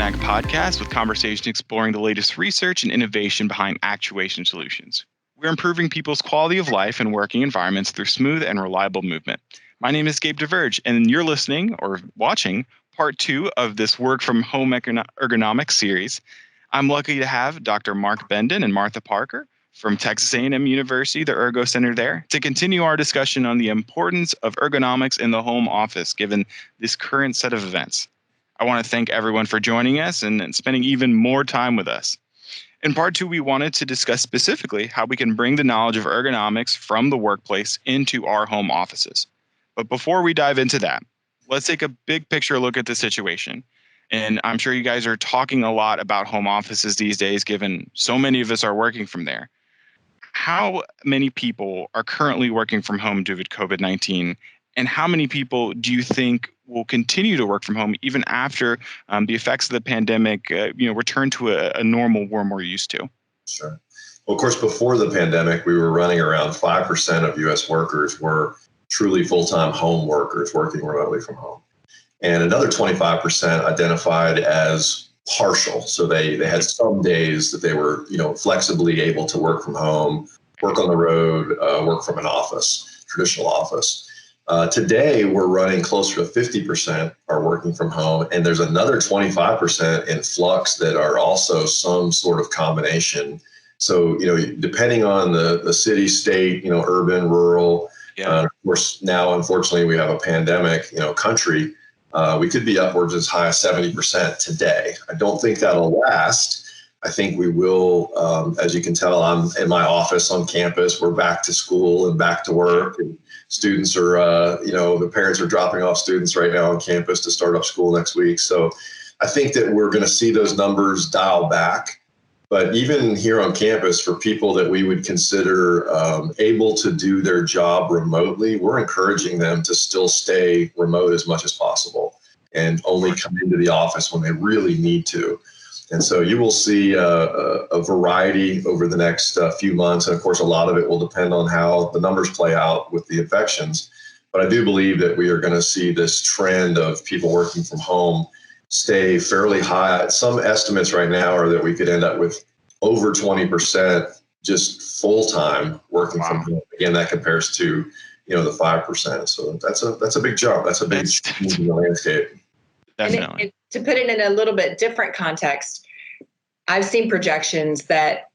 LINAK podcast with conversation exploring the latest research and innovation behind actuation solutions. We're improving people's quality of life and working environments through smooth and reliable movement. My name is Gabe Duverge, and you're listening or watching part 2 of this Work from Home Ergonomics series. I'm lucky to have Dr. Benden and Martha Parker from Texas A&M University, the Ergo Center there, to continue our discussion on the importance of ergonomics in the home office given this current set of events. I want to thank everyone for joining us and spending even more time with us. In part 2, we wanted to discuss specifically how we can bring the knowledge of ergonomics from the workplace into our home offices. But before we dive into that, let's take a big picture look at the situation. And I'm sure you guys are talking a lot about home offices these days, given so many of us are working from there. How many people are currently working from home due to COVID-19? And how many people do you think will continue to work from home even after the effects of the pandemic, return to a normal we're more used to? Sure. Well, of course, before the pandemic, we were running around 5% of U.S. workers were truly full-time home workers working remotely from home. And another 25% identified as partial. So they had some days that they were, flexibly able to work from home, work on the road, work from an office, traditional office. Today, we're running closer to 50% are working from home, and there's another 25% in flux that are also some sort of combination. So, depending on the city, state, urban, rural, of course, now, unfortunately, we have a pandemic, country, we could be upwards as high as 70% today. I don't think that'll last. I think we will, as you can tell, I'm in my office on campus. We're back to school and back to work. And students are, the parents are dropping off students right now on campus to start up school next week. So I think that we're going to see those numbers dial back. But even here on campus, for people that we would consider able to do their job remotely, we're encouraging them to still stay remote as much as possible and only come into the office when they really need to. And so you will see a variety over the next few months. And of course, a lot of it will depend on how the numbers play out with the infections. But I do believe that we are going to see this trend of people working from home stay fairly high. Some estimates right now are that we could end up with over 20% just full-time working from home. Again, that compares to, the 5%. So that's a big jump. That's a big change in the landscape. Definitely. And to put it in a little bit different context, I've seen projections that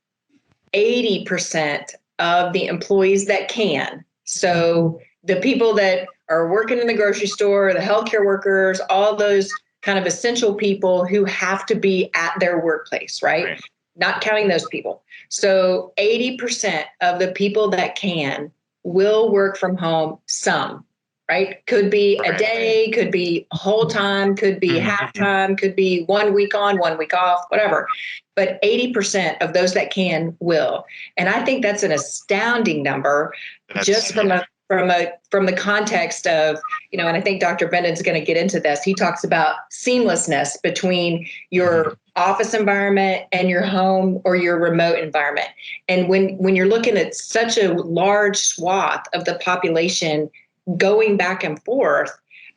80% of the employees that can, so the people that are working in the grocery store, the healthcare workers, all those kind of essential people who have to be at their workplace, right? Not counting those people. So 80% of the people that can will work from home some. Right? Could be a day, could be a whole time, could be half time, could be 1 week on, 1 week off, whatever. But 80% of those that can will. And I think that's an astounding number just from the context of, and I think Dr. Benden's going to get into this. He talks about seamlessness between your office environment and your home or your remote environment. And when you're looking at such a large swath of the population going back and forth,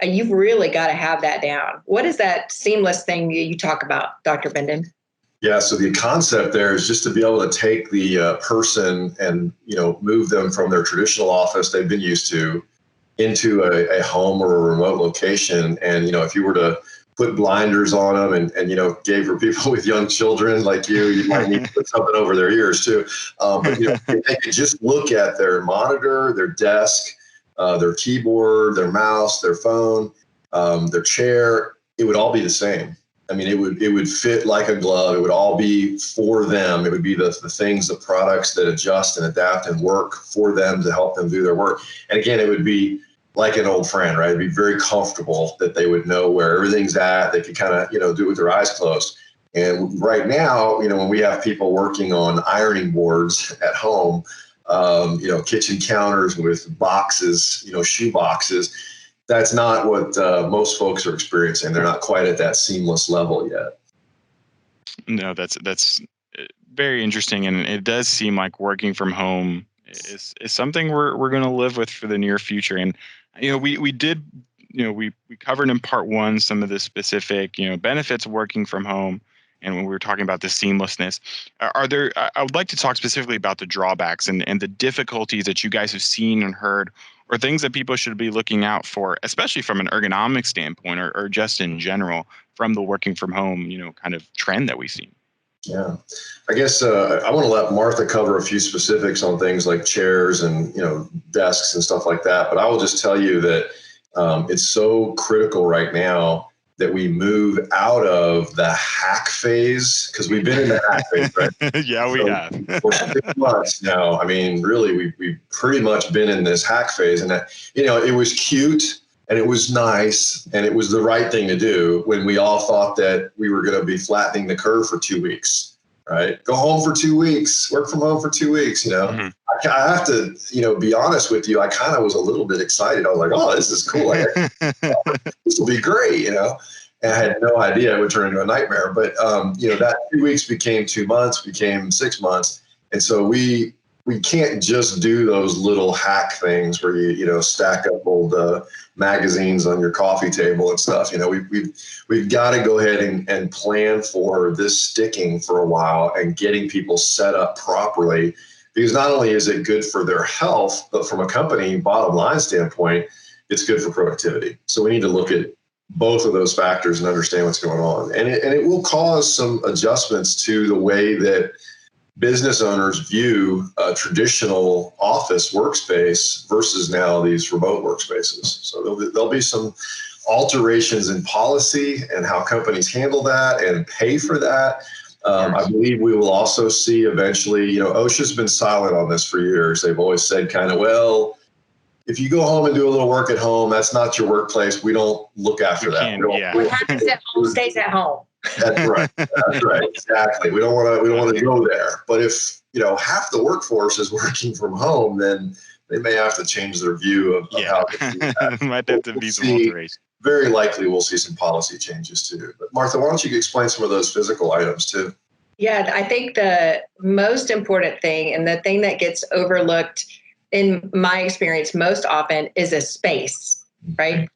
you've really got to have that down. What is that seamless thing you talk about, Dr. Benden? Yeah, so the concept there is just to be able to take the person and, move them from their traditional office they've been used to into a home or a remote location. And, if you were to put blinders on them and Gabe, for people with young children like you might need to put something over their ears too. But, they could just look at their monitor, their desk, their keyboard, their mouse, their phone, their chair, it would all be the same. I mean, it would fit like a glove. It would all be for them. It would be the things, the products that adjust and adapt and work for them to help them do their work. And again, it would be like an old friend, right? It'd be very comfortable that they would know where everything's at. They could kind of, do it with their eyes closed. And right now, when we have people working on ironing boards at home, kitchen counters with boxes, shoe boxes. That's not what most folks are experiencing. They're not quite at that seamless level yet. No, that's very interesting, and it does seem like working from home is something we're going to live with for the near future. And we did we covered in part one some of the specific, benefits of working from home. And when we were talking about the seamlessness, I would like to talk specifically about the drawbacks and the difficulties that you guys have seen and heard, or things that people should be looking out for, especially from an ergonomic standpoint or just in general from the working from home, kind of trend that we've seen. Yeah, I guess I want to let Martha cover a few specifics on things like chairs and desks and stuff like that. But I will just tell you that it's so critical right now that we move out of the hack phase, because we've been in the hack phase, right? Yeah, we have. For 6 months now. I mean, really, we've pretty much been in this hack phase, and that it was cute. And it was nice, and it was the right thing to do when we all thought that we were going to be flattening the curve for 2 weeks, right? Go home for 2 weeks, work from home for 2 weeks, Mm-hmm. I have to, be honest with you. I kind of was a little bit excited. I was like, oh, this is cool. This will be great, And I had no idea it would turn into a nightmare. But, that 2 weeks became 2 months, became 6 months. And so we can't just do those little hack things where you stack up old magazines on your coffee table and stuff. We've got to go ahead and plan for this sticking for a while and getting people set up properly, because not only is it good for their health, but from a company bottom line standpoint, it's good for productivity. So we need to look at both of those factors and understand what's going on. And it will cause some adjustments to the way that business owners view a traditional office workspace versus now these remote workspaces. So there'll be some alterations in policy and how companies handle that and pay for that. I believe we will also see eventually, OSHA's been silent on this for years. They've always said kind of, well, if you go home and do a little work at home, that's not your workplace. We don't look after that. What happens at home stays at home. That's right. That's right. Exactly. We don't want to go there. But if half the workforce is working from home, then they may have to change their view of how they do that. Might have to be some alteration. Very likely, we'll see some policy changes too. But Martha, why don't you explain some of those physical items too? Yeah, I think the most important thing, and the thing that gets overlooked in my experience most often, is a space, right?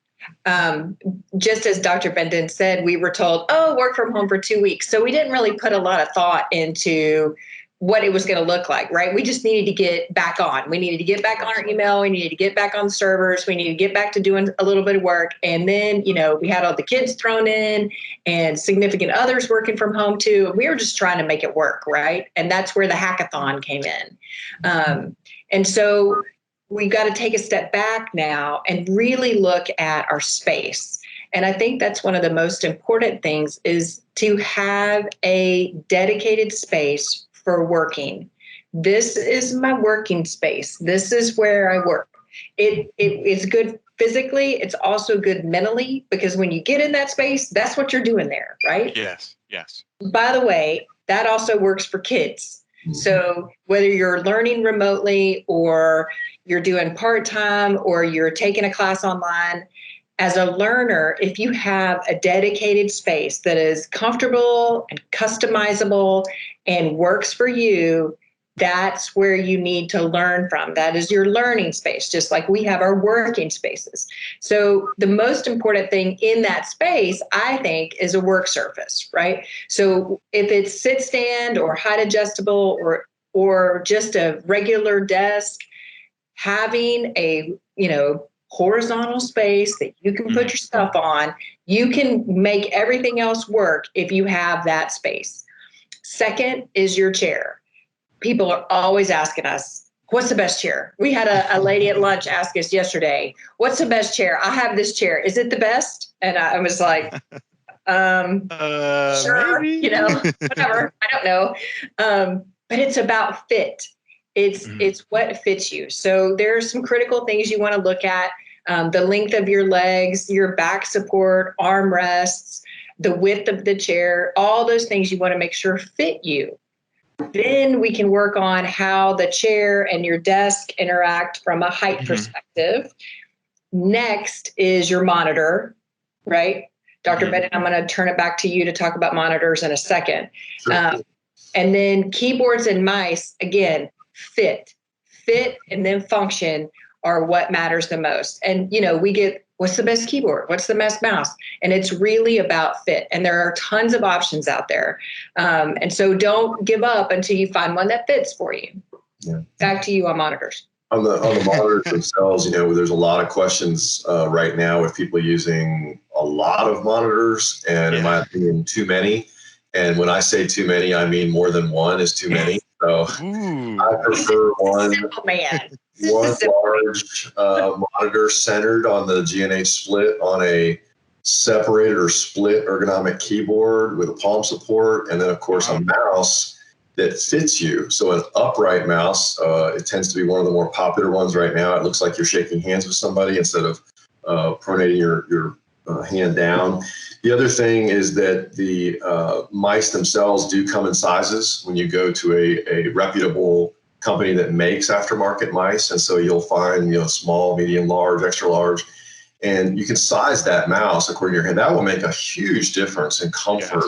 Just as Dr. Benden said, we were told, work from home for 2 weeks. So we didn't really put a lot of thought into what it was going to look like, right? We just needed to get back on. We needed to get back on our email. We needed to get back on the servers. We needed to get back to doing a little bit of work. And then, we had all the kids thrown in and significant others working from home too. We were just trying to make it work, right? And that's where the hackathon came in. And so we've got to take a step back now and really look at our space. And I think that's one of the most important things, is to have a dedicated space for working. This is my working space. This is where I work. It is good physically. It's also good mentally, because when you get in that space, that's what you're doing there, right? Yes. By the way, that also works for kids. So whether you're learning remotely or you're doing part-time or you're taking a class online, as a learner, if you have a dedicated space that is comfortable and customizable and works for you, that's where you need to learn from. That is your learning space, just like we have our working spaces. So the most important thing in that space, I think, is a work surface, right? So if it's sit stand or height adjustable or just a regular desk, having a, horizontal space that you can put your stuff on, you can make everything else work if you have that space. Second is your chair. People are always asking us, what's the best chair? We had a lady at lunch ask us yesterday, what's the best chair? I have this chair. Is it the best? And I was like, sure, maybe. Whatever. I don't know. But it's about fit. It's what fits you. So there are some critical things you want to look at. The length of your legs, your back support, arm rests, the width of the chair, all those things you want to make sure fit you. Then we can work on how the chair and your desk interact from a height perspective. Next is your monitor, right? Dr. Benden, I'm going to turn it back to you to talk about monitors in a second. Sure. And then keyboards and mice, again, fit and then function are what matters the most. And, we get What's the best keyboard? What's the best mouse? And it's really about fit. And there are tons of options out there. And so don't give up until you find one that fits for you. Yeah. Back to you on monitors. On the monitors themselves, there's a lot of questions right now with people using a lot of monitors, and in my opinion, too many. And when I say too many, I mean more than one is too many. So I prefer one large monitor centered on the G&H split on a separated or split ergonomic keyboard with a palm support, and then of course a mouse that fits you. So an upright mouse, it tends to be one of the more popular ones right now. It looks like you're shaking hands with somebody instead of pronating your hand down. The other thing is that the mice themselves do come in sizes when you go to a reputable company that makes aftermarket mice. And so you'll find, small, medium, large, extra large, and you can size that mouse according to your hand. That will make a huge difference in comfort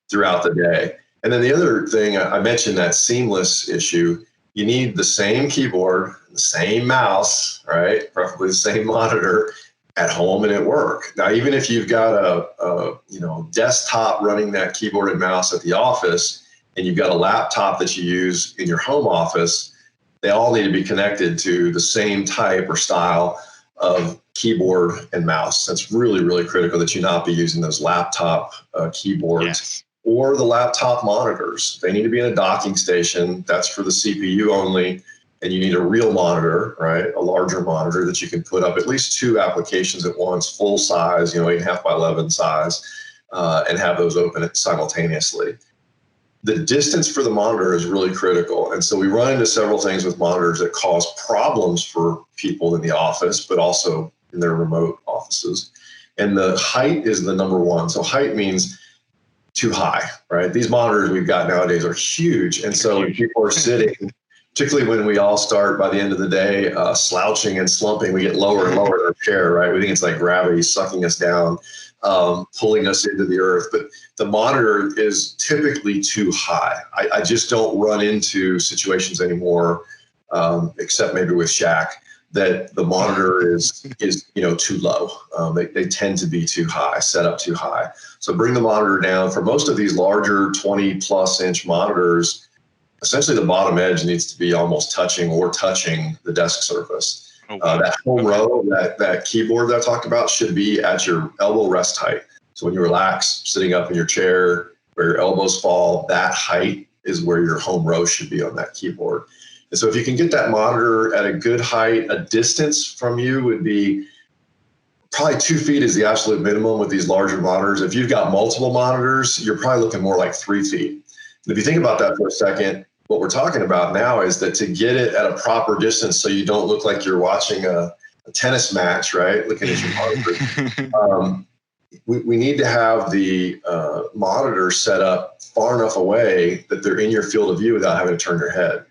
throughout the day. And then the other thing, I mentioned that seamless issue. You need the same keyboard, the same mouse, right? Preferably the same monitor at home and at work. Now, even if you've got a desktop running that keyboard and mouse at the office, and you've got a laptop that you use in your home office, they all need to be connected to the same type or style of keyboard and mouse. That's really, really critical that you not be using those laptop keyboards or the laptop monitors. They need to be in a docking station. That's for the CPU only. And you need a real monitor, right? A larger monitor that you can put up at least 2 applications at once, full size, 8.5 by 11 size, and have those open simultaneously. The distance for the monitor is really critical. And so we run into several things with monitors that cause problems for people in the office, but also in their remote offices. And the height is the number one. So height means too high, right? These monitors we've got nowadays are huge. And so when people are sitting, particularly when we all start by the end of the day slouching and slumping, we get lower and lower in our chair, right? We think it's like gravity sucking us down, pulling us into the earth. But the monitor is typically too high. I just don't run into situations anymore, except maybe with Shaq, that the monitor is too low. They tend to be too high, set up too high. So bring the monitor down. For most of these larger 20+ inch monitors, essentially the bottom edge needs to be almost touching the desk surface. That home row, that keyboard that I talked about should be at your elbow rest height. So when you relax, sitting up in your chair, where your elbows fall, that height is where your home row should be on that keyboard. And so if you can get that monitor at a good height, a distance from you would be probably 2 feet is the absolute minimum with these larger monitors. If you've got multiple monitors, you're probably looking more like 3 feet. And if you think about that for a second, what we're talking about now is that to get it at a proper distance so you don't look like you're watching a tennis match, right? Looking at your monitor. We need to have the monitor set up far enough away that they're in your field of view without having to turn your head.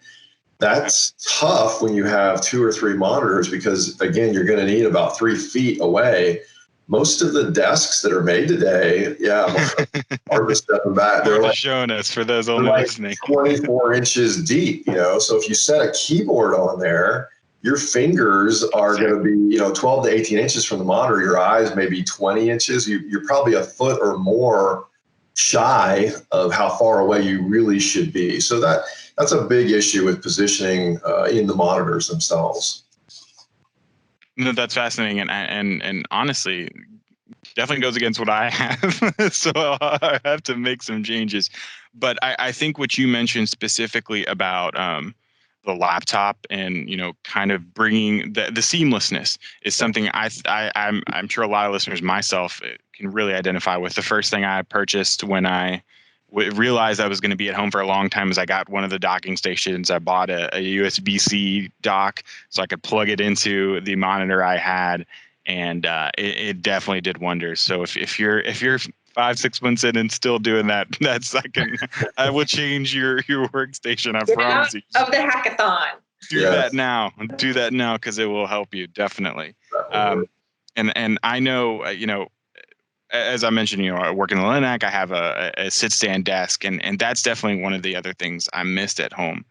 That's tough when you have 2 or 3 monitors because, again, you're going to need about 3 feet away. Most of the desks that are made today, are stepping back. They're like showing us for those only listening. 24 inches deep, So if you set a keyboard on there, your fingers are going to be, 12 to 18 inches from the monitor. Your eyes may be 20 inches. You're probably a foot or more shy of how far away you really should be. So that's a big issue with positioning in the monitors themselves. No, that's fascinating, and honestly, definitely goes against what I have. So I have to make some changes. But I think what you mentioned specifically about the laptop and kind of bringing the seamlessness is something I'm sure a lot of listeners, myself, can really identify with. The first thing I purchased when I realized I was going to be at home for a long time is I got one of the docking stations. I bought a USB-C dock so I could plug it into the monitor I had, and it definitely did wonders. So if you're 5-6 months in and still doing that, I will change your workstation. I promise you. Of the hackathon. Do that now because it will help you definitely. And I know as I mentioned, I work in the LINAK. I have a sit-stand desk, and that's definitely one of the other things I missed at home.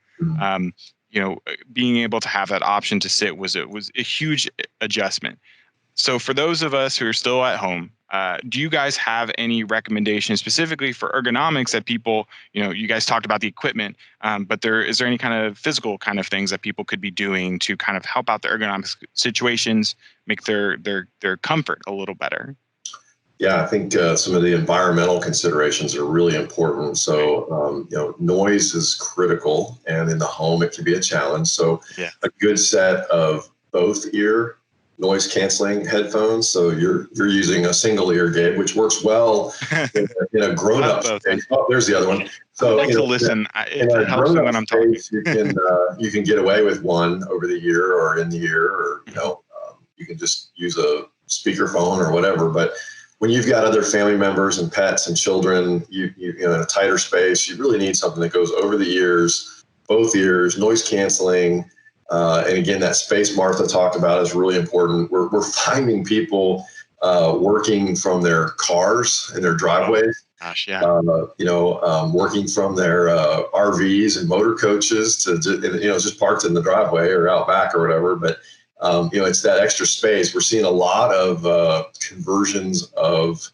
Being able to have that option to sit was a huge adjustment. So for those of us who are still at home, do you guys have any recommendations specifically for ergonomics that people, you guys talked about the equipment, but is there any kind of physical kind of things that people could be doing to kind of help out the ergonomics situations, make their comfort a little better? Yeah, I think some of the environmental considerations are really important. So, noise is critical, and in the home, it can be a challenge. So, Yeah. a good set of both ear noise canceling headphones. So you're using a single ear, Gabe, which works well in a grown up space. Oh, there's the other one. So I like to listen. In a It helps me when I'm talking. you can get away with one over the ear or in the ear, or you can just use a speakerphone or whatever. But when you've got other family members and pets and children, you in a tighter space, you really need something that goes over the ears, both ears, noise canceling. And again, that space Martha talked about is really important. We're finding people working from their cars and their driveways. Gosh, yeah. Working from their RVs and motor coaches to just parked in the driveway or out back or whatever. But it's that extra space. We're seeing a lot of conversions of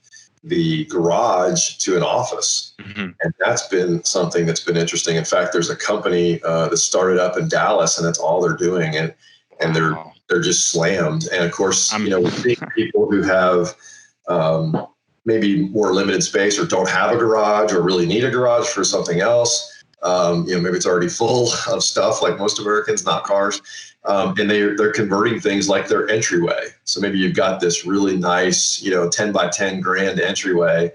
the garage to an office. Mm-hmm. And that's been something that's been interesting. In fact, there's a company that started up in Dallas, and that's all they're doing. And they're just slammed. And of course, we're seeing people who have maybe more limited space or don't have a garage or really need a garage for something else. Maybe it's already full of stuff like most Americans, not cars. And they're converting things like their entryway. So maybe you've got this really nice, 10 by 10 grand entryway,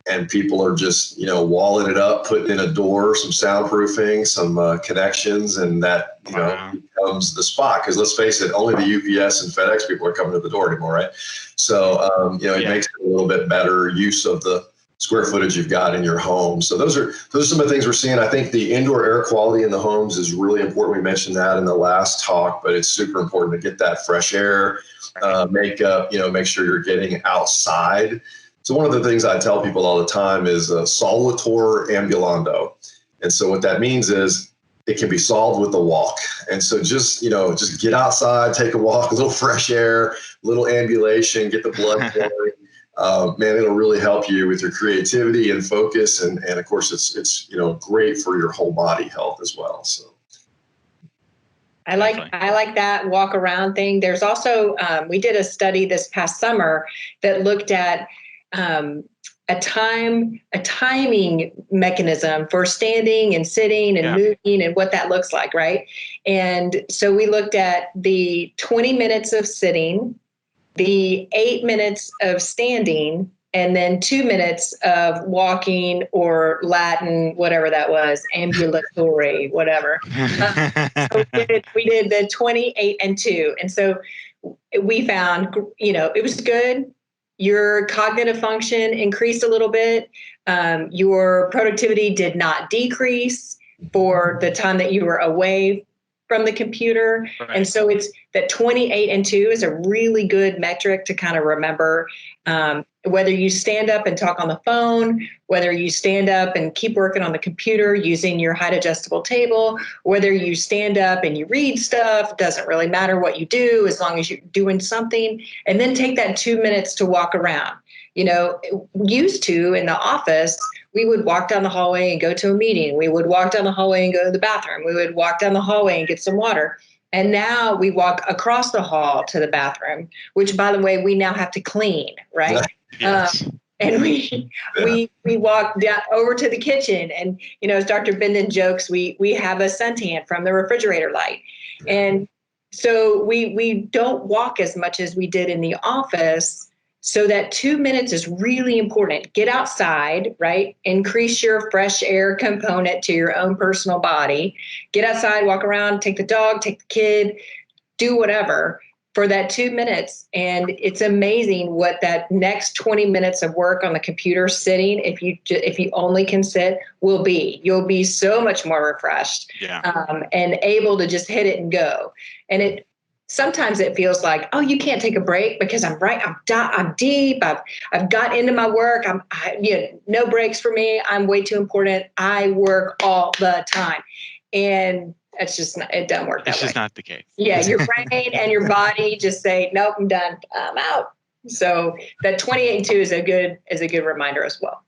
and people are just, walling it up, putting in a door, some soundproofing, some connections, and that, becomes the spot. Because let's face it, only the UPS and FedEx people are coming to the door anymore, right? So, it makes it a little bit better use of the square footage you've got in your home. So those are some of the things we're seeing. I think the indoor air quality in the homes is really important. We mentioned that in the last talk, but it's super important to get that fresh air, make sure you're getting outside. So one of the things I tell people all the time is solvitur ambulando. And so what that means is it can be solved with a walk. And so just get outside, take a walk, a little fresh air, a little ambulation, get the blood flowing. It'll really help you with your creativity and focus. And of course, it's great for your whole body health as well. So. I like that walk around thing. There's also, we did a study this past summer that looked at a timing mechanism for standing and sitting and moving and what that looks like, right? And so we looked at the 20 minutes of sitting, the 8 minutes of standing, and then 2 minutes of walking or Latin, whatever that was, ambulatory, whatever. So we did the 20, 8, and 2. And so we found, it was good. Your cognitive function increased a little bit. Your productivity did not decrease for the time that you were away from the computer. Right. And so it's that 28 and 2 is a really good metric to kind of remember. Whether you stand up and talk on the phone, whether you stand up and keep working on the computer using your height adjustable table, whether you stand up and you read stuff, doesn't really matter what you do as long as you're doing something. And then take that 2 minutes to walk around. Used to in the office, we would walk down the hallway and go to a meeting. We would walk down the hallway and go to the bathroom. We would walk down the hallway and get some water. And now we walk across the hall to the bathroom, which, by the way, we now have to clean, right? Yes. And we walk down over to the kitchen, and as Dr. Benden jokes, we have a suntan from the refrigerator light. And so we don't walk as much as we did in the office. So that 2 minutes is really important. Get outside, right? Increase your fresh air component to your own personal body. Get outside, walk around, take the dog, take the kid, do whatever for that 2 minutes. And it's amazing what that next 20 minutes of work on the computer sitting, if you only can sit, will be. You'll be so much more refreshed and able to just hit it and go. And sometimes it feels like, oh, you can't take a break because I'm deep. I've got into my work. No breaks for me. I'm way too important. I work all the time. And It's just not, it doesn't work that way. It's just not the case. Yeah, your brain and your body just say, nope, I'm done. I'm out. So that 28-2 is a good reminder as well.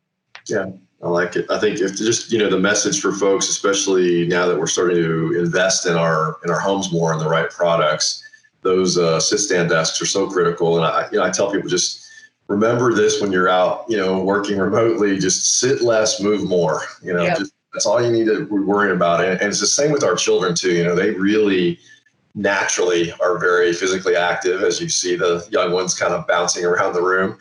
Yeah, I like it. I think if just, the message for folks, especially now that we're starting to invest in our homes more in the right products, those sit-stand desks are so critical. And I tell people, just remember this when you're out, working remotely, just sit less, move more, Yep. just that's all you need to be worrying about. And it's the same with our children too. They really naturally are very physically active, as you see the young ones kind of bouncing around the room.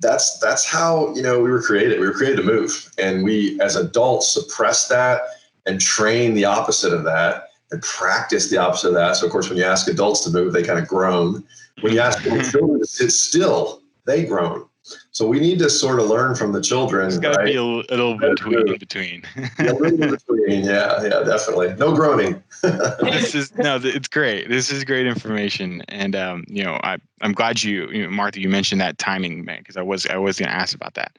That's how, we were created. We were created to move. And we, as adults, suppress that and train the opposite of that and practice the opposite of that. So, of course, when you ask adults to move, they kind of groan. When you ask little children to sit still, they groan. So we need to sort of learn from the children. It's got to be a little between. Yeah, a little in between. Yeah, definitely. No groaning. It's great. This is great information. And, I'm glad Martha, you mentioned that timing, man, because I was going to ask about that.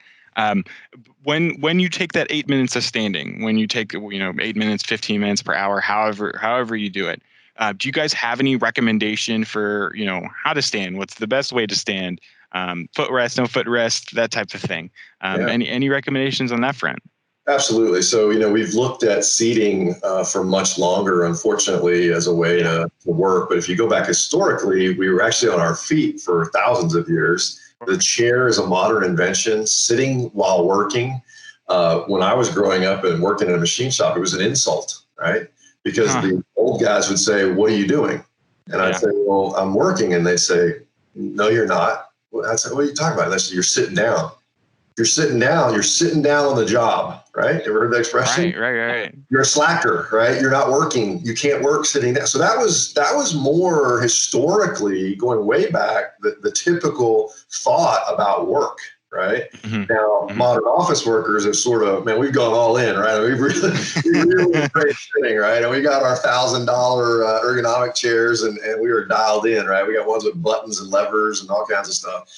When you take that 8 minutes of standing, when you take, 8 minutes, 15 minutes per hour, however you do it, do you guys have any recommendation for, how to stand? What's the best way to stand? Footrest, no footrest, that type of thing. Any recommendations on that front? Absolutely. So, we've looked at seating for much longer, unfortunately, as a way to work. But if you go back historically, we were actually on our feet for thousands of years. The chair is a modern invention. Sitting while working, when I was growing up and working in a machine shop, it was an insult, right? Because the old guys would say, "What are you doing?" And I'd say, "Well, I'm working." And they'd say, "No, you're not." I'd say, "What are you talking about?" And they said, "You're sitting down. You're sitting down. You're sitting down on the job." Right? Ever heard that expression? Right. You're a slacker, right? You're not working. You can't work sitting down. So that was more historically, going way back, the typical thought about work, right? Mm-hmm. Now, modern office workers have sort of, man, we've gone all in, right? We've really great sitting, right? And we got our $1,000 ergonomic chairs, and we were dialed in, right? We got ones with buttons and levers and all kinds of stuff.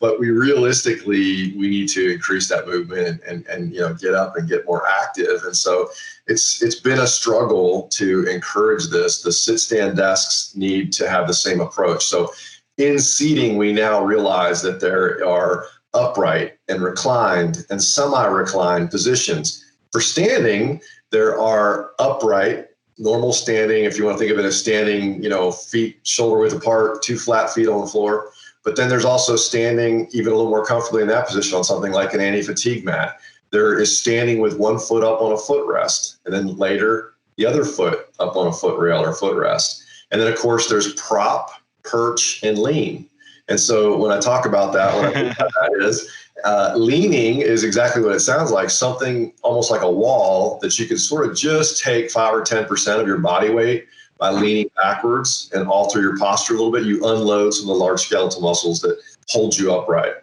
But we need to increase that movement and get up and get more active. And so it's been a struggle to encourage this. The sit-stand desks need to have the same approach. So in seating, we now realize that there are upright and reclined and semi-reclined positions. For standing, there are upright, normal standing, if you want to think of it as standing, feet shoulder width apart, 2 flat feet on the floor. But then there's also standing even a little more comfortably in that position on something like an anti-fatigue mat. There is standing with 1 foot up on a footrest, and then later the other foot up on a foot rail or footrest. And then, of course, there's prop, perch, and lean. And so when I talk about that, what I think about that is leaning is exactly what it sounds like, something almost like a wall that you can sort of just take 5 or 10% of your body weight by leaning backwards and alter your posture a little bit. You unload some of the large skeletal muscles that hold you upright.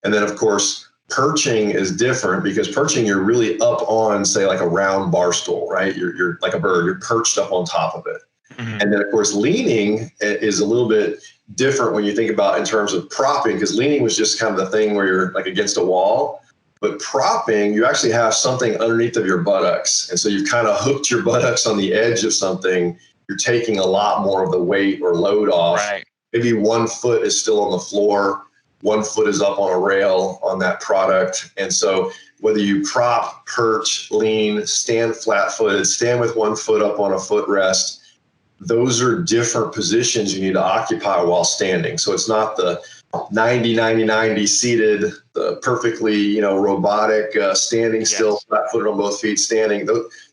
And then, of course, perching is different, because perching, you're really up on, say, like a round bar stool, right? You're like a bird. You're perched up on top of it. Mm-hmm. And then, of course, leaning is a little bit different when you think about in terms of propping, because leaning was just kind of the thing where you're like against a wall. But propping, you actually have something underneath of your buttocks. And so you've kind of hooked your buttocks on the edge of something. You're taking a lot more of the weight or load off. Right. Maybe 1 foot is still on the floor. 1 foot is up on a rail on that product. And so whether you prop, perch, lean, stand flat-footed, stand with 1 foot up on a footrest, those are different positions you need to occupy while standing. So it's not the 90-90-90 seated, the perfectly, robotic standing still, flat-footed on both feet standing.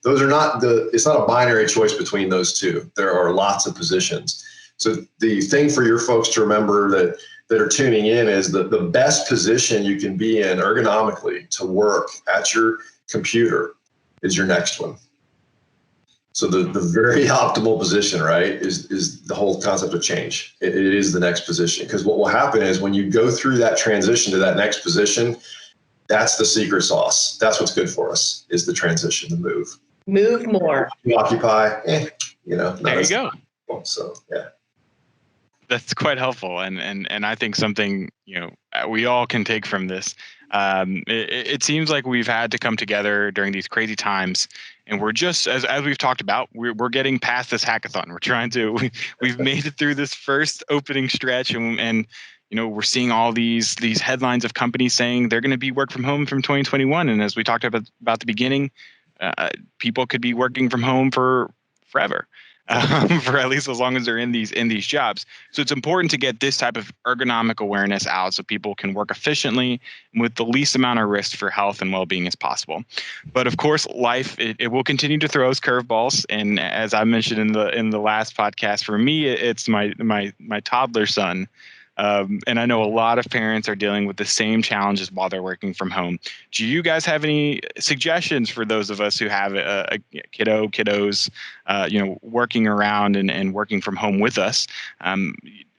Those are not it's not a binary choice between those two. There are lots of positions. So the thing for your folks to remember that are tuning in is that the best position you can be in ergonomically to work at your computer is your next one. So the very optimal position, right, is the whole concept of change. It is the next position, because what will happen is when you go through that transition to that next position, that's the secret sauce. That's what's good for us, is the transition, the move. Move more. You occupy, there you go. So, yeah. That's quite helpful. And I think something, we all can take from this. It seems like we've had to come together during these crazy times And we're just, as we've talked about, we're getting past this hackathon. We've made it through this first opening stretch, and we're seeing all these headlines of companies saying they're going to be work from home from 2021. And as we talked about the beginning, people could be working from home for forever. For at least as long as they're in these jobs. So it's important to get this type of ergonomic awareness out so people can work efficiently with the least amount of risk for health and well-being as possible. But of course, life it will continue to throw us curveballs. And as I mentioned in the last podcast, for me, it's my toddler son. And I know a lot of parents are dealing with the same challenges while they're working from home. Do you guys have any suggestions for those of us who have a kiddos, working around and working from home with us?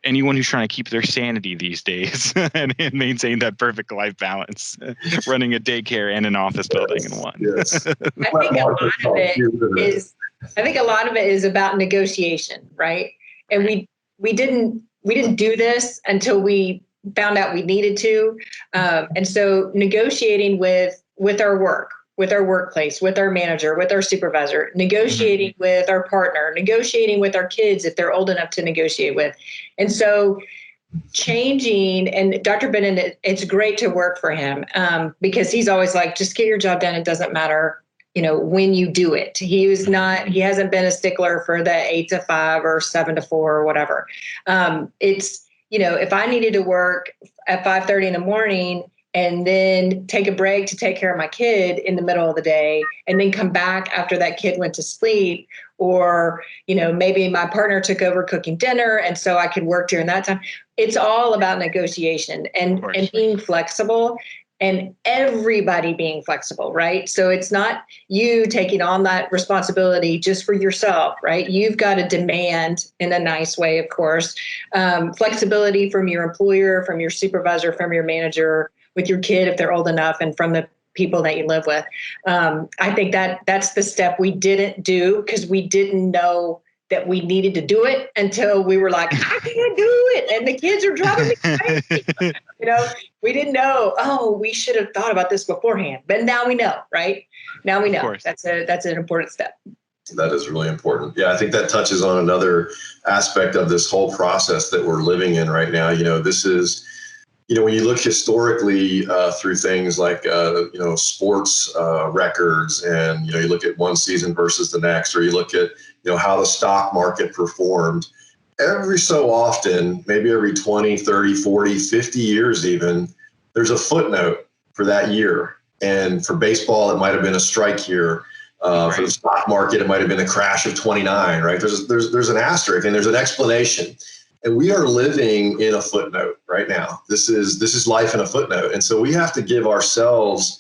Anyone who's trying to keep their sanity these days and maintain that perfect life balance, running a daycare and an office building in one. Yes. I think a lot of it is about negotiation, right? And we didn't do this until we found out we needed to. And so negotiating with our work, with our workplace, with our manager, with our supervisor, negotiating with our partner, negotiating with our kids if they're old enough to negotiate with. And so changing, and Dr. Benden, it's great to work for him because he's always like, just get your job done. It doesn't matter, when you do it. He hasn't been a stickler for the 8 to 5 or 7 to 4 or whatever. It's, if I needed to work at 5:30 in the morning and then take a break to take care of my kid in the middle of the day and then come back after that kid went to sleep, or, maybe my partner took over cooking dinner and so I could work during that time. It's all about negotiation and being flexible. And everybody being flexible, right? So it's not you taking on that responsibility just for yourself, right? You've got to demand, in a nice way, of course, flexibility from your employer, from your supervisor, from your manager, with your kid if they're old enough, and from the people that you live with. I think that's the step we didn't do because we didn't know that we needed to do it until we were like, I can't do it. And the kids are driving me crazy. We didn't know, we should have thought about this beforehand. But now we know, right? Now we know. That's an important step. That is really important. Yeah, I think that touches on another aspect of this whole process that we're living in right now. This is, when you look historically through things like, sports records, and, you look at one season versus the next, or you look at, how the stock market performed, every so often, maybe every 20, 30, 40, 50 years even, there's a footnote for that year. And for baseball, it might have been a strike year. For the stock market, it might have been a crash of 29, right? There's an asterisk and there's an explanation. And we are living in a footnote right now. This is life in a footnote. And so we have to give ourselves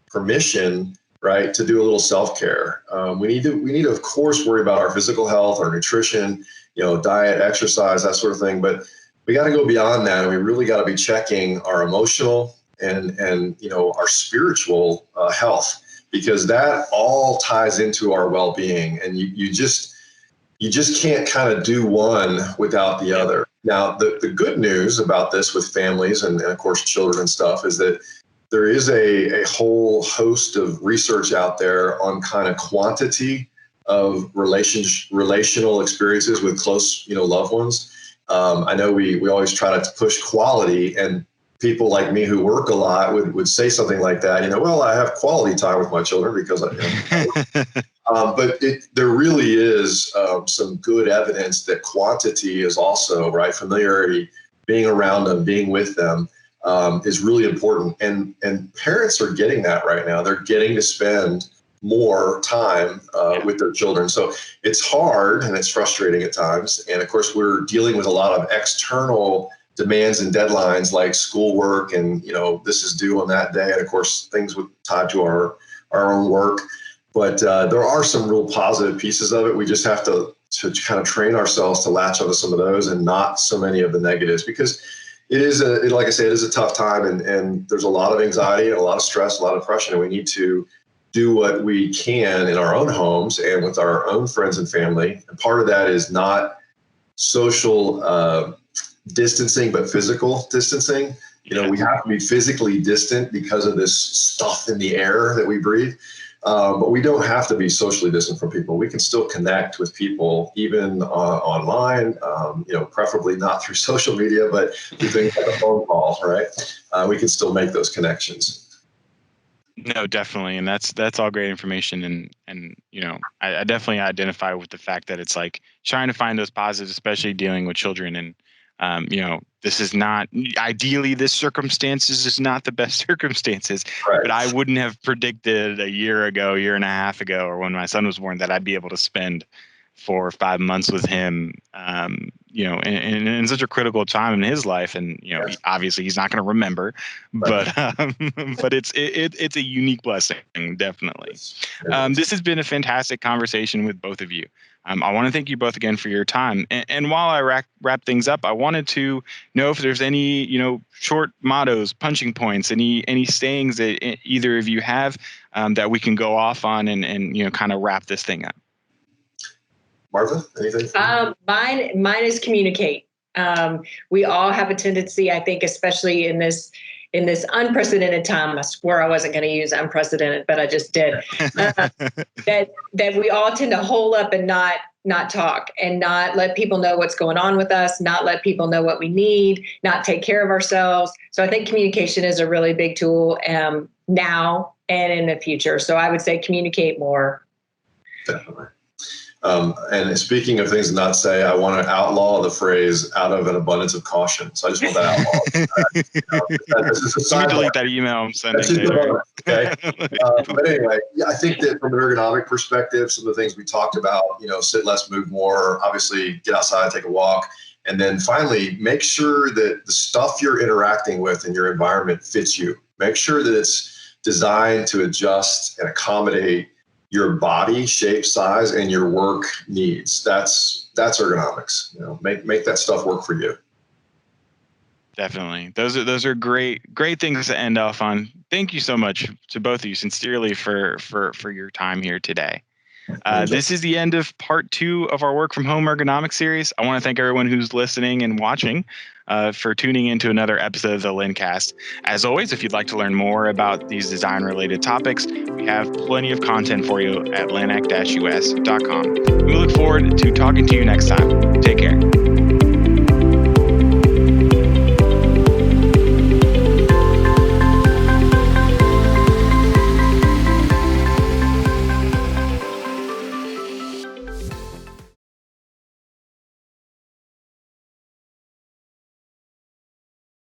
permission, right, to do a little self-care. We need to, of course, worry about our physical health, our nutrition, diet, exercise, that sort of thing. But we got to go beyond that. And we really got to be checking our emotional and our spiritual health, because that all ties into our well-being. And you just can't kind of do one without the other. Now, the good news about this with families and of course, children and stuff is that there is a whole host of research out there on kind of quantity of relational experiences with close, loved ones. I know we always try to push quality, and people like me who work a lot would say something like that. Well, I have quality time with my children because but there really is some good evidence that quantity is also, right, familiarity, being around them, being with them, is really important. And parents are getting that right now. They're getting to spend more time with their children. So it's hard and it's frustrating at times. And of course, we're dealing with a lot of external demands and deadlines like schoolwork and, this is due on that day. And of course, things tied to our own work. But there are some real positive pieces of it. We just have to kind of train ourselves to latch onto some of those and not so many of the negatives, because it is like I say, it is a tough time, and there's a lot of anxiety and a lot of stress, a lot of depression, and we need to do what we can in our own homes and with our own friends and family. And part of that is not social distancing, but physical distancing. We have to be physically distant because of this stuff in the air that we breathe. But we don't have to be socially distant from people. We can still connect with people, even online, preferably not through social media, but through things like a phone call, right? We can still make those connections. No, definitely. And that's all great information. And I definitely identify with the fact that it's like trying to find those positives, especially dealing with children. And, this is not ideally, this circumstances is not the best circumstances, Right. but I wouldn't have predicted a year and a half ago, or when my son was born, that I'd be able to spend 4 or 5 months with him, in such a critical time in his life. And, obviously he's not going to remember, but it's a unique blessing, definitely. This has been a fantastic conversation with both of you. I want to thank you both again for your time. And while I wrap things up, I wanted to know if there's any, short mottos, punching points, any sayings that either of you have that we can go off on and kind of wrap this thing up. Martha, anything? Mine is communicate. We all have a tendency, I think, especially in this unprecedented time. I swore I wasn't going to use unprecedented, but I just did. That we all tend to hole up and not talk, and not let people know what's going on with us, not let people know what we need, not take care of ourselves. So I think communication is a really big tool now and in the future. So I would say communicate more. Definitely. And speaking of things to not say, I want to outlaw the phrase "out of an abundance of caution." So I just want that outlawed. Let me delete that email I'm sending. Okay. But anyway, I think that from an ergonomic perspective, some of the things we talked about, sit less, move more, obviously get outside, take a walk. And then finally, make sure that the stuff you're interacting with in your environment fits you. Make sure that it's designed to adjust and accommodate your body shape, size, and your work needs. That's ergonomics. Make that stuff work for you. Definitely. Those are great things to end off on. Thank you so much to both of you sincerely for your time here today. This is the end of part 2 of our work from home ergonomics series. I want to thank everyone who's listening and watching for tuning into another episode of the LINCast. As always, if you'd like to learn more about these design related topics, we have plenty of content for you at LINAK-US.com. We look forward to talking to you next time. Take care.